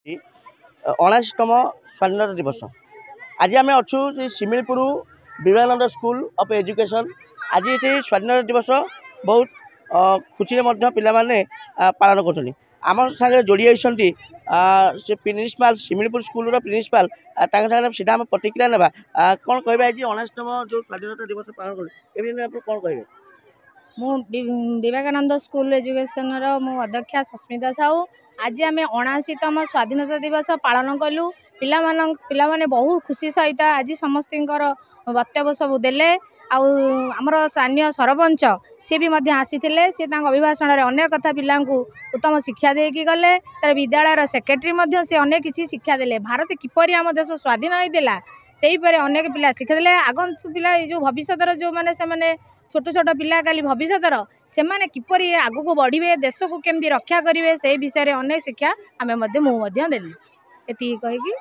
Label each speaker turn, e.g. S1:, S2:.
S1: ଅଣାଅଶୀତମ ସ୍ୱାଧୀନତା ଦିବସ। ଆଜି ଆମେ ଅଛୁ ଯେ Shimilipur Vivekananda school of education. ଆଜି ଏଠି ସ୍ୱାଧୀନତା ଦିବସ ବହୁତ ଖୁସିରେ ମଧ୍ୟ ପିଲାମାନେ ପାଳନ କରୁଛନ୍ତି। ଆମ ସାଙ୍ଗରେ ଯୋଡ଼ି ହୋଇଛନ୍ତି ସେ ପ୍ରିନ୍ସିପାଲ ଶିମିଳିପୁର ସ୍କୁଲର ପ୍ରିନ୍ସିପାଲ। ତାଙ୍କ ସାଙ୍ଗରେ ସିଧା ଆମେ ପ୍ରତିକ୍ରିୟା ନେବା। କ'ଣ କହିବା ଆଜି 79ତମ ଯେଉଁ ସ୍ୱାଧୀନତା ଦିବସ ପାଳନ କଲେ ଏମିତି ଆପଣ କ'ଣ କହିବେ?
S2: ମୁଁ ବିବେକାନନ୍ଦ ସ୍କୁଲ ଏଜୁକେସନର ମୁଁ ଅଧ୍ୟକ୍ଷା ସସ୍ମିତା ସାହୁ। ଆଜି ଆମେ 79ତମ ସ୍ୱାଧୀନତା ଦିବସ ପାଳନ କଲୁ। ପିଲାମାନେ ବହୁତ ଖୁସି ସହିତ ଆଜି ସମସ୍ତଙ୍କର ବକ୍ତବ୍ୟ ସବୁ ଦେଲେ। ଆଉ ଆମର ସ୍ଥାନୀୟ ସରପଞ୍ଚ ସିଏ ବି ମଧ୍ୟ ଆସିଥିଲେ। ସେ ତାଙ୍କ ଅଭିଭାଷଣରେ ଅନେକ କଥା ପିଲାଙ୍କୁ ଉତ୍ତମ ଶିକ୍ଷା ଦେଇକି ଗଲେ। ତାର ବିଦ୍ୟାଳୟର ସେକ୍ରେଟାରୀ ମଧ୍ୟ ସେ ଅନେକ କିଛି ଶିକ୍ଷା ଦେଲେ। ଭାରତ କିପରି ଆମ ଦେଶ ସ୍ୱାଧୀନ ହୋଇଥିଲା ସେହିପରି ଅନେକ ପିଲା ଶିକ୍ଷା ଦେଲେ। ଆଗନ୍ତୁ ପିଲା ଏଇ ଯେଉଁ ଭବିଷ୍ୟତର ଯେଉଁମାନେ ସେମାନେ ଛୋଟ ଛୋଟ ପିଲା କାଲି ଭବିଷ୍ୟତର ସେମାନେ କିପରି ଆଗକୁ ବଢ଼ିବେ, ଦେଶକୁ କେମିତି ରକ୍ଷା କରିବେ ସେହି ବିଷୟରେ ଅନେକ ଶିକ୍ଷା ମୁଁ ମଧ୍ୟ ଦେଲି। ଏତିକି କହିକି